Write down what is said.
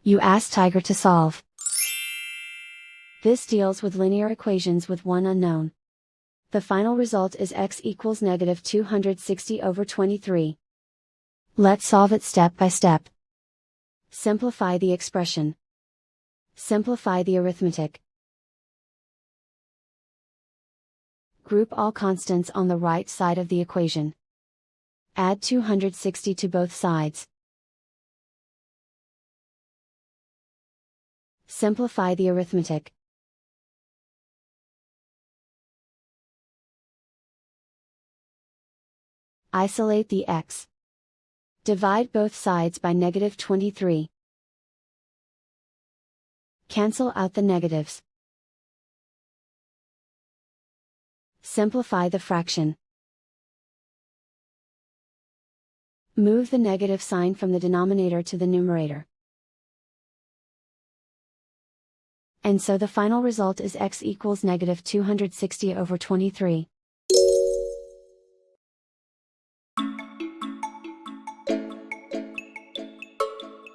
You ask Tiger to solve. This deals with linear equations with one unknown. The final result is x equals negative 260 over 23. Let's solve it step by step. Simplify the expression. Simplify the arithmetic. Group all constants on the right side of the equation. Add 260 to both sides. Simplify the arithmetic. Isolate the x. Divide both sides by negative 23. Cancel out the negatives. Simplify the fraction. Move the negative sign from the denominator to the numerator. And so the final result is x equals negative 260 over 23.